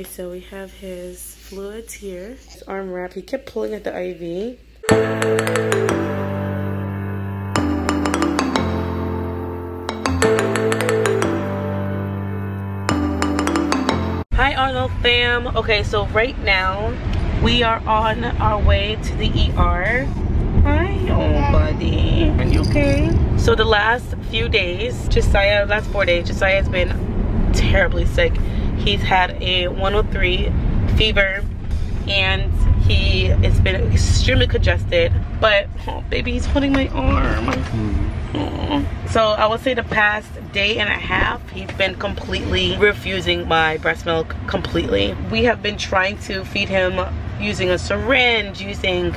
So we have his fluids here. His arm wrap. He kept pulling at the IV. Hi Arnold fam. Okay, so right now we are on our way to the ER. Hi, oh buddy. Are you okay? So the last few days, last 4 days, Josiah has been terribly sick. He's had a 103 fever and it's been extremely congested. But oh baby, he's holding my arm. Aww. So I would say the past day and a half, he's been completely refusing my breast milk completely. We have been trying to feed him using a syringe, using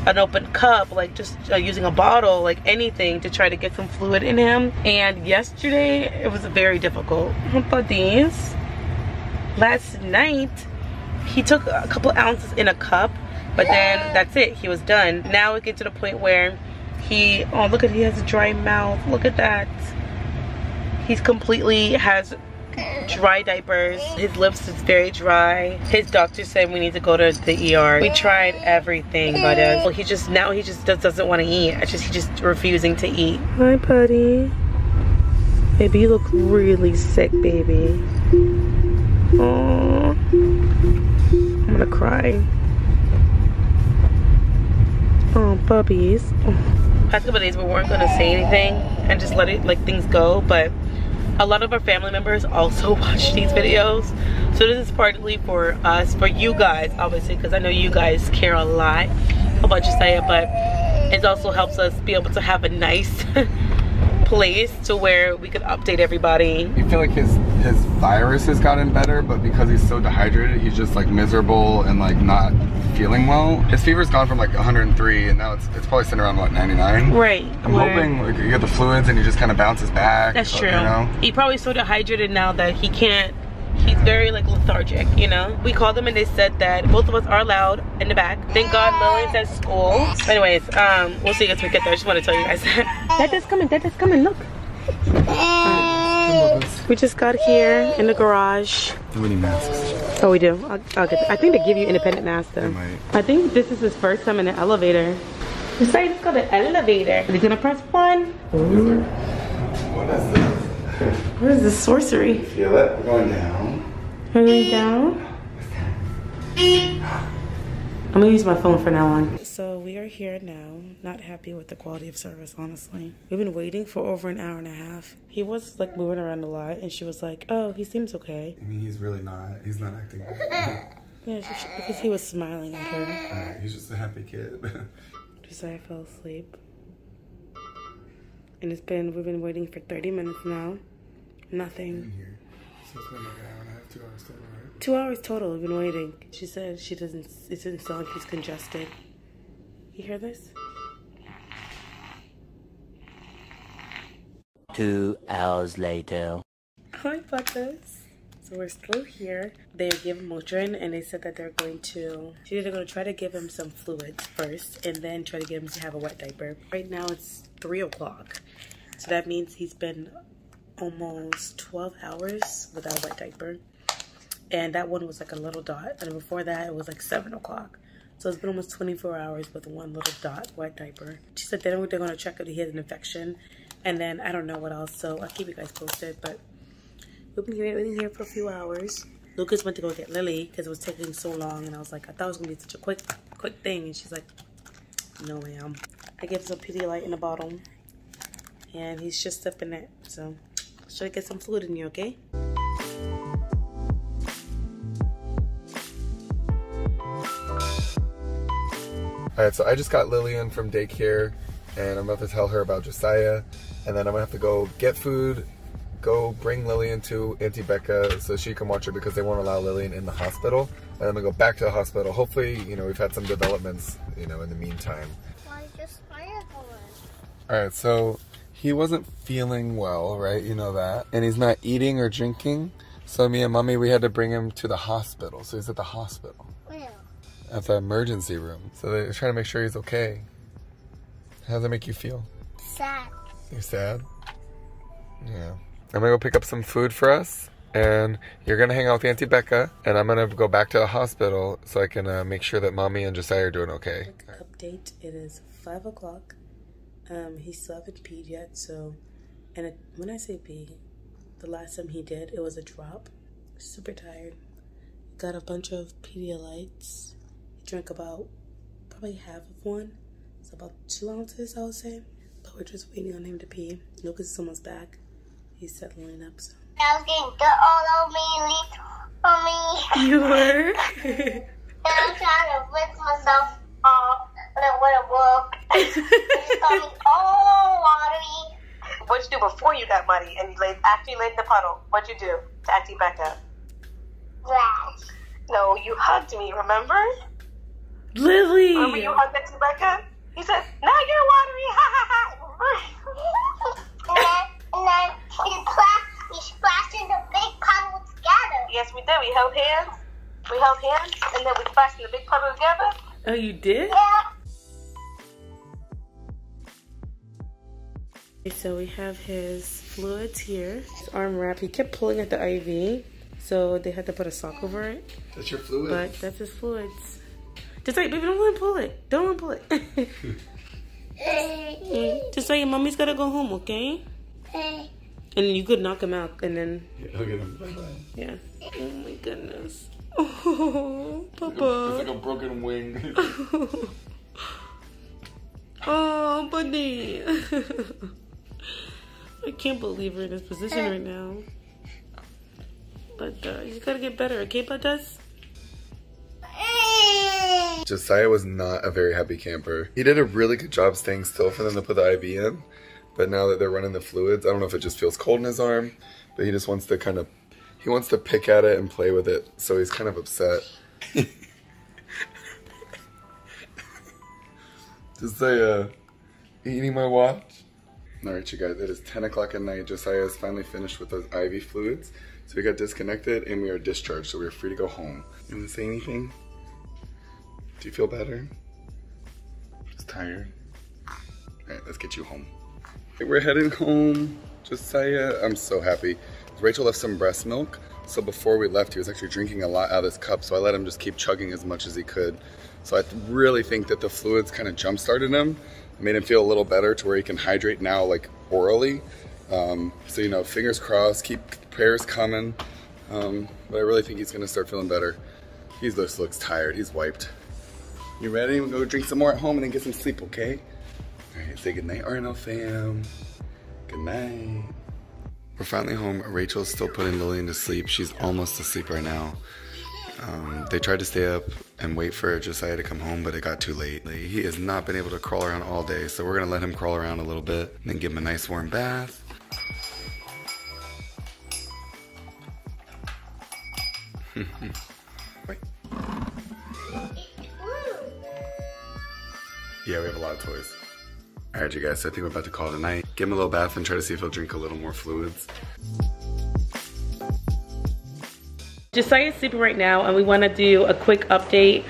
an open cup, like just using a bottle, like anything to try to get some fluid in him. And yesterday it was very difficult. Buddies, last night he took a couple ounces in a cup, but then that's it, he was done. Now we get to the point where he has a dry mouth. Look at that. He's completely has dry diapers. His lips is very dry. His doctor said we need to go to the ER. We tried everything, but he just doesn't want to eat. He's just refusing to eat. Hi, buddy. Baby, you look really sick, baby. Aww. I'm gonna cry. Oh, puppies. Past couple days we weren't gonna say anything and just let it, like, things go, but a lot of our family members also watch these videos, so this is partly for us, for you guys, obviously, because I know you guys care a lot about Josiah, but it also helps us be able to have a nice place to where we could update everybody. You feel like his virus has gotten better, but because he's so dehydrated, he's just like miserable and like not feeling well. His fever's gone from like 103 and now it's probably sitting around what, 99? Right. I'm hoping like you get the fluids and he just kind of bounces back. That's true. You know? He probably so dehydrated now that he can't. He's very like lethargic, you know. We called them and they said that both of us are allowed in the back. Thank God Lily's at school. Anyways, we'll see as we get there. I just want to tell you guys that. Dada's coming, look. We just got here in the garage. Do we need masks? Oh, we do. I'll get I think they give you independent masks though. They might. I think this is his first time in the elevator. Besides, it's called the elevator. He's gonna press 1. What is this? What is this sorcery? Feel it? We're going down. We're going down? I'm gonna use my phone from now on. So we are here now, not happy with the quality of service, honestly. We've been waiting for over an hour and a half. He was like moving around a lot and she was like, oh, he seems okay. I mean, he's really not. He's not acting good. Yeah, because he was smiling at her. He's just a happy kid. Josiah fell asleep. And we've been waiting for 30 minutes now. Nothing. Here. So it's been like an hour and a half, 2 hours total, right? 2 hours total, we've been waiting. She said it doesn't sound like he's congested. You hear this? 2 hours later. Hi, Butters. So we're still here. They gave him Motrin and they said that they're going to try to give him some fluids first and then try to get him to have a wet diaper. Right now it's 3 o'clock. So that means he's been almost 12 hours without a wet diaper. And that one was like a little dot. And before that it was like 7 o'clock. So it's been almost 24 hours with one little dot wet diaper. She said then they're going to check if he has an infection. And then I don't know what else. So I'll keep you guys posted. But we've been here for a few hours. Lucas went to go get Lily because it was taking so long. And I was like, I thought it was going to be such a quick thing. And she's like, no ma'am. I gave him some Pedialyte in a bottle. And he's just sipping it. So let's try to get some fluid in you, okay? Alright, so I just got Lillian from daycare and I'm about to tell her about Josiah, and then I'm gonna have to go get food, go bring Lillian to Auntie Becca so she can watch her because they won't allow Lillian in the hospital, and then I'm gonna go back to the hospital. Hopefully, you know, we've had some developments, you know, in the meantime. Why just fire going? Alright, so he wasn't feeling well, right? You know that. And he's not eating or drinking. So me and Mommy, we had to bring him to the hospital. So he's at the hospital. Where? At the emergency room. So they're trying to make sure he's okay. How does that make you feel? Sad. You're sad? Yeah. I'm gonna go pick up some food for us. and you're gonna hang out with Auntie Becca, and I'm gonna go back to the hospital so I can make sure that Mommy and Josiah are doing okay. Update, it is 5 o'clock. He still haven't peed yet, so, and when I say pee, the last time he did, it was a drop. Super tired. Got a bunch of Pedialytes. He drank about, probably half of one. It's about 2 ounces, I would say. But we're just waiting on him to pee. Look, it's someone's back. He's settling up, so. I was getting dirt all over me, You were? And I'm trying to rinse myself off, but it wouldn't work. It's got me all watery. What'd you do before you got muddy and after you laid in the puddle? What'd you do to Auntie Becca? Rash. No, you hugged me, remember? Lily! Remember you hugged Auntie Becca? He said, now you're watery, ha ha ha. And then we splashed in the big puddle together. Yes, we did. We held hands. We held hands, and then we splashed in the big puddle together. Oh, you did? Yeah. So we have his fluids here. His arm wrap. He kept pulling at the IV, so they had to put a sock over it. That's your fluid. But that's his fluids. Just like, baby, don't let him pull it. Don't let him pull it. Just like, mommy's gotta go home, okay? And then you could knock him out, and then Yeah, look at him. Bye-bye. yeah. Oh my goodness. Oh, Papa. It's like a broken wing. Oh, buddy. I can't believe we're in this position right now. But you gotta get better, okay, Buddhas? Josiah was not a very happy camper. He did a really good job staying still for them to put the IV in. But now that they're running the fluids, I don't know if it just feels cold in his arm, but he just wants to kind of, he wants to pick at it and play with it. So he's kind of upset. Josiah, eating my watch? All right, you guys, it is 10 o'clock at night. Josiah is finally finished with those IV fluids. So we got disconnected and we are discharged, so we are free to go home. You want to say anything? Do you feel better? Just tired? All right, let's get you home. Okay, we're heading home. Josiah, I'm so happy. Rachel left some breast milk, so before we left, he was actually drinking a lot out of this cup, so I let him just keep chugging as much as he could. So I really think that the fluids kind of jump-started him, made him feel a little better to where he can hydrate now, like orally. So, you know, fingers crossed, keep prayers coming. But I really think he's gonna start feeling better. He just looks tired, he's wiped. You ready? We'll go drink some more at home and then get some sleep, okay? All right, say goodnight, Arno fam. Good night. We're finally home. Rachel's still putting Lillian to sleep. She's almost asleep right now. They tried to stay up and wait for Josiah to come home, but it got too late. He has not been able to crawl around all day, so we're gonna let him crawl around a little bit and then give him a nice warm bath. Wait. Yeah, we have a lot of toys. All right, you guys, so I think we're about to call it a night. Give him a little bath and try to see if he'll drink a little more fluids. Josiah's sleeping right now, and we want to do a quick update.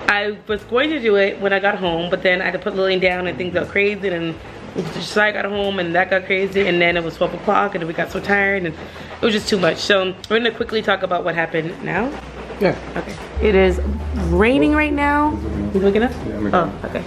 I was going to do it when I got home, but then I had to put Lillian down and things got crazy, and Josiah got home and that got crazy, and then it was 12 o'clock and then we got so tired and it was just too much. So we're gonna quickly talk about what happened now. Yeah. Okay. It is raining right now. You looking up? Yeah, oh, okay.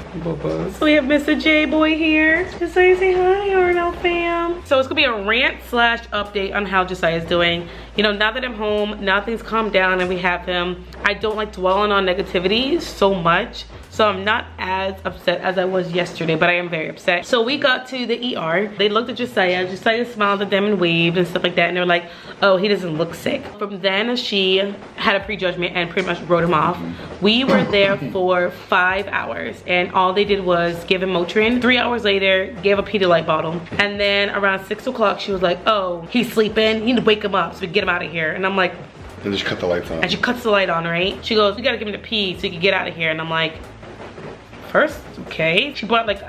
So we have Mr. J Boy here. Josiah, say hi, Arno fam. So it's gonna be a rant / update on how Josiah's doing. You know, now that I'm home, now things calm down and we have him, I don't like dwelling on negativity so much. So I'm not as upset as I was yesterday, but I am very upset. So we got to the ER. They looked at Josiah. Josiah smiled at them and waved and stuff like that. And they were like, oh, he doesn't look sick. From then, she had a prejudgment and pretty much wrote him off. We were there for 5 hours and all they did was give him Motrin. 3 hours later, gave a Pedialyte bottle. And then around 6 o'clock, she was like, oh, he's sleeping. You need to wake him up so we can get him out of here. And I'm like, and just cut the lights on. And she cuts the light on, right? She goes, we gotta give him to pee so he can get out of here. And I'm like, first, okay. She brought like,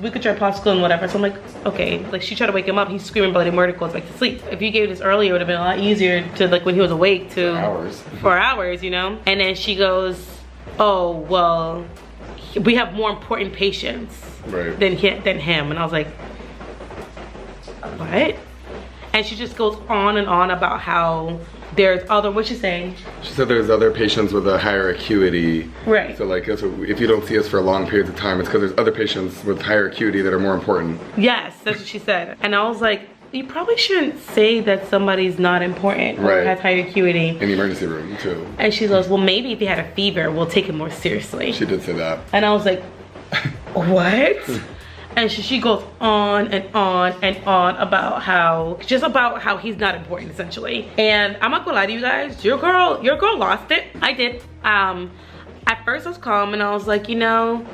we could try popsicle and whatever. So I'm like, okay. Like she tried to wake him up. He's screaming bloody murder, goes back to sleep. If you gave this earlier, it would have been a lot easier to like when he was awake to. 4 hours. 4 hours, you know? And then she goes, oh, well, we have more important patients than him. And I was like, what? And she just goes on and on about how there's other, what'd she say? She said there's other patients with a higher acuity. Right. So like if you don't see us for long periods of time, it's because there's other patients with higher acuity that are more important. Yes, that's what she said. And I was like, you probably shouldn't say that somebody's not important or has high acuity. In the emergency room too. And she goes, well, maybe if he had a fever, we'll take it more seriously. She did say that. And I was like, what? And she goes on and on and on about how, just about how he's not important essentially. And I'm not gonna lie to you guys, your girl lost it. I did. At first I was calm and I was like, you know,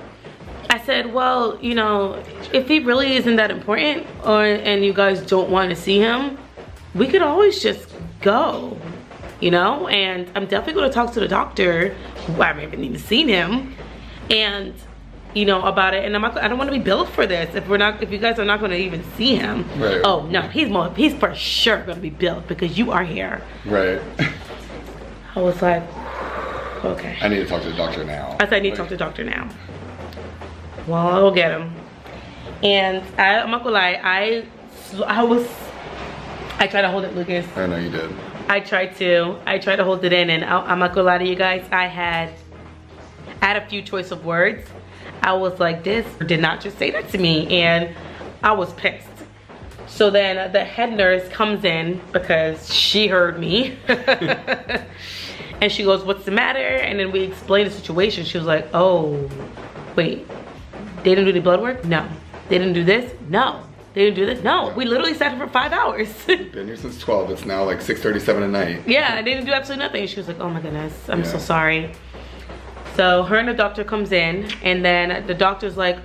I said, well, you know, if he really isn't that important and you guys don't want to see him, we could always just go, you know? And I'm definitely going to talk to the doctor, who I haven't even seen him, and, you know, about it. And I don't want to be billed for this if you guys are not going to even see him. Right. Oh no, he's for sure going to be billed because you are here. Right. I was like, okay. I need to talk to the doctor now. I said I need to talk to the doctor now. Well, I'll go get him. And I'm not gonna lie, I tried to hold it, Lucas. I know you did. I tried to hold it in, and I'm not gonna lie to you guys, I had a few choice of words. I was like, this did not just say that to me, and I was pissed. So then the head nurse comes in because she heard me. And she goes, what's the matter? And then we explained the situation. She was like, oh, wait. They didn't do any blood work? No. They didn't do this? No. They didn't do this? No. We literally sat here for 5 hours. Been here since 12. It's now like 6:37 at night. Yeah, they didn't do absolutely nothing. She was like, oh my goodness, I'm so sorry. So her and the doctor comes in, and then the doctor's like,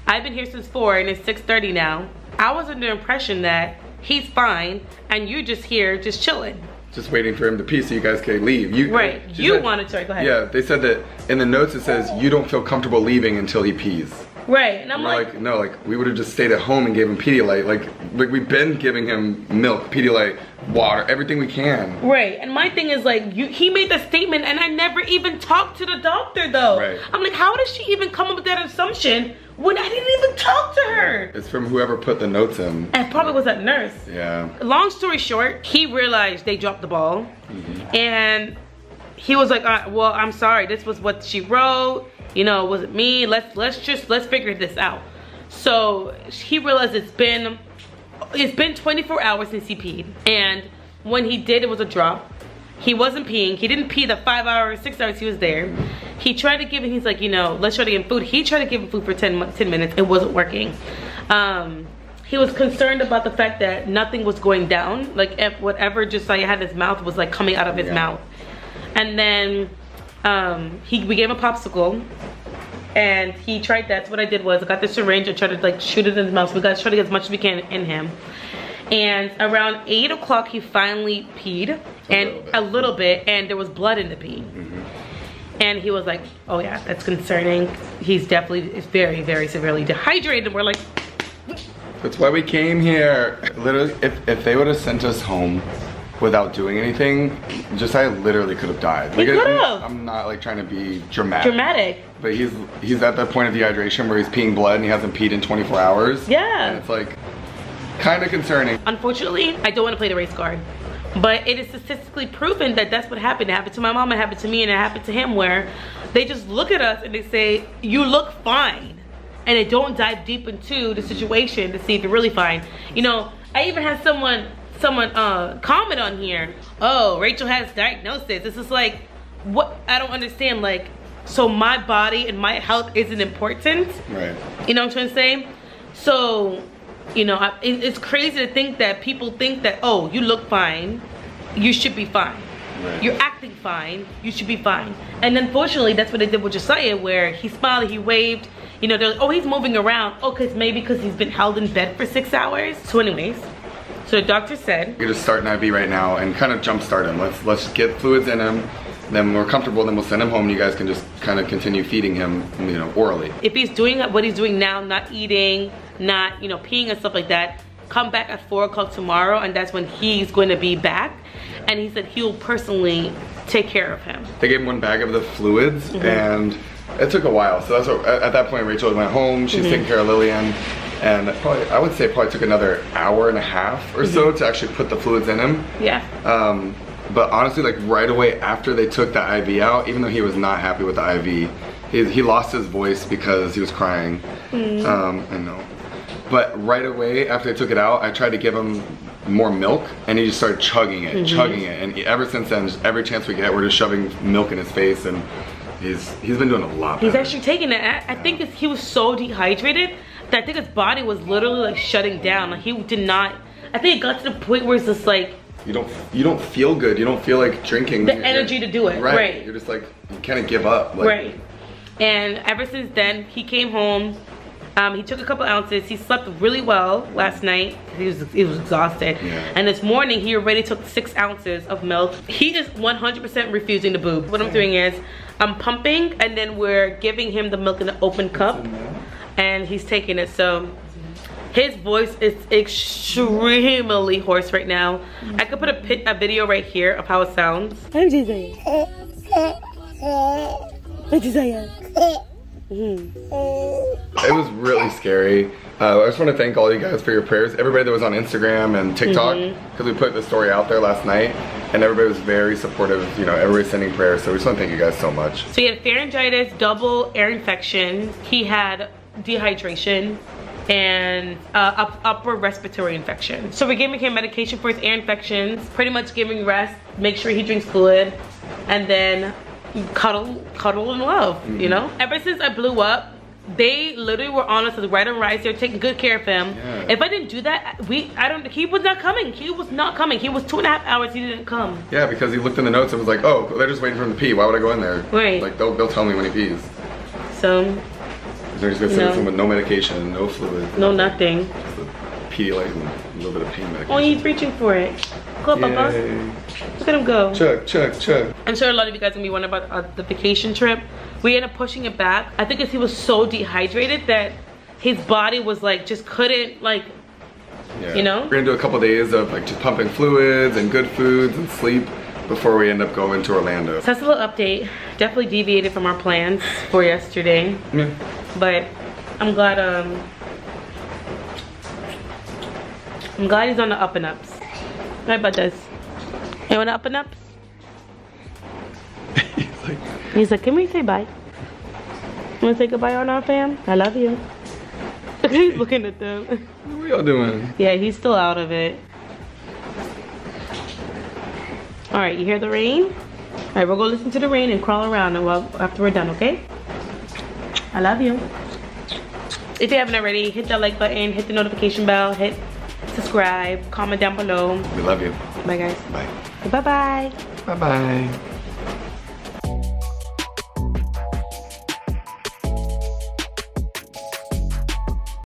I've been here since 4 and it's 6:30 now. I was under the impression that he's fine and you're just here just chilling. Just waiting for him to pee so you guys can leave. Right, you wanted to, go ahead. Yeah, they said that in the notes it says you don't feel comfortable leaving until he pees. Right, and I'm like, no, like we would have just stayed at home and gave him Pedialyte. Like we've been giving him milk, Pedialyte, water, everything we can. Right, and my thing is like, he made the statement and I never even talked to the doctor though. Right. I'm like, how does she even come up with that assumption when I didn't even talk to her? It's from whoever put the notes in. And probably was that nurse. Yeah. Long story short, he realized they dropped the ball. And he was like, well, I'm sorry, this was what she wrote. You know, it wasn't me. Let's figure this out. So he realized it's been 24 hours since he peed. And when he did, it was a drop. He wasn't peeing. He didn't pee the 5 hours, 6 hours he was there. He tried to give him, he's like, you know, let's try to give him food. He tried to give him food for 10 minutes. It wasn't working. He was concerned about the fact that nothing was going down. Like if whatever Josiah had in his mouth was like coming out of his mouth. And then we gave him a popsicle. And he tried that. So what I did was I got the syringe and tried to like shoot it in his mouth. So we got to try to get as much as we can in him. And around 8 o'clock he finally peed, a little bit, and there was blood in the pee. And he was like, oh yeah, that's concerning. He's definitely very, very severely dehydrated. And we're like, that's why we came here. Literally, if they would have sent us home without doing anything, Josiah literally could have died. He could have. I'm not like trying to be dramatic. But he's at that point of dehydration where he's peeing blood and he hasn't peed in 24 hours. Yeah. And it's like kind of concerning. Unfortunately, I don't want to play the race card. But it is statistically proven that that's what happened. It happened to my mom, it happened to me, and it happened to him, where they just look at us and they say, you look fine. And they don't dive deep into the situation to see if you're really fine. You know, I even had someone comment on here, oh, Rachel has diagnosis. This is like, what? I don't understand. Like, so my body and my health isn't important? Right. You know what I'm trying to say? So, you know, it's crazy to think that people think that, oh, you look fine, you should be fine. Right. You're acting fine, you should be fine. And unfortunately, that's what they did with Josiah, where he smiled, he waved. You know, they're like, oh, he's moving around. Oh, maybe because he's been held in bed for 6 hours. So anyways, so the doctor said, you're just starting IV right now and kind of jumpstart him. Let's get fluids in him. Then when we're comfortable, then we'll send him home and you guys can just kind of continue feeding him, you know, orally. If he's doing what he's doing now, not eating, not, you know, peeing and stuff like that, come back at 4 o'clock tomorrow, and that's when he's going to be back. And he said he'll personally take care of him. They gave him 1 bag of the fluids, and it took a while. So that's what, at that point, Rachel went home. She's taking care of Lillian. And I would say it probably took another hour and a half or so to actually put the fluids in him. Yeah. But honestly, like right away after they took the IV out, even though he was not happy with the IV, he lost his voice because he was crying. I know. But right away after they took it out, I tried to give him more milk, and he just started chugging it, and ever since then, just every chance we get, we're just shoving milk in his face, and he's been doing a lot better. He's actually taking it. I think he was so dehydrated that I think his body was literally like shutting down. Like he did not. I think it got to the point where it's just like you don't feel good. You don't feel like drinking. The energy to do it. Right. You're just like you kind of give up. Like, right. And ever since then, he came home. He took a couple ounces. He slept really well last night. He was exhausted. Yeah. And this morning, he already took 6 ounces of milk. He is 100% refusing to boob. What I'm doing is, I'm pumping, and then we're giving him the milk in an open cup, and he's taking it. So his voice is extremely hoarse right now. I could put a video right here of how it sounds. I'm Josiah. Josiah. It was really scary. I just want to thank all you guys for your prayers. Everybody that was on Instagram and TikTok, because we put the story out there last night, and everybody was very supportive. You know, everybody's sending prayers, so we just want to thank you guys so much. So he had pharyngitis, double ear infection. He had dehydration and upper respiratory infection. So we're giving him medication for his ear infections, pretty much giving rest, make sure he drinks fluid, and then cuddle and love, you know? Ever since I blew up, they literally were on us as right and right. They're taking good care of him. Yeah. If I didn't do that, he was not coming. He was not coming. He was 2.5 hours, he didn't come. Yeah, because he looked in the notes and was like, oh, they're just waiting for him to pee. Why would I go in there? Right. Like, they'll tell me when he pees. So. They're just gonna send him with no medication, no fluid. No nothing. Just a Pedialyte and a little bit of pain medication. Oh, he's reaching for it. Go, Papa. Look at him go. Chug, chug, chug. I'm sure a lot of you guys are gonna be wondering about the vacation trip. We ended up pushing it back. I think because he was so dehydrated that his body was like, just couldn't like, you know? We're gonna do a couple days of like just pumping fluids and good foods and sleep before we end up going to Orlando. So that's a little update. Definitely deviated from our plans for yesterday. Yeah. But I'm glad he's on the up and ups. Right about this. You want the up and ups? He's like, can we say bye? You wanna say goodbye on our fam? I love you. He's looking at them. What are y'all doing? Yeah, he's still out of it. All right, you hear the rain? All right, we'll go listen to the rain and crawl around after we're done, okay? I love you. If you haven't already, hit that like button, hit the notification bell, hit subscribe, comment down below. We love you. Bye, guys. Bye. Bye-bye. Bye-bye.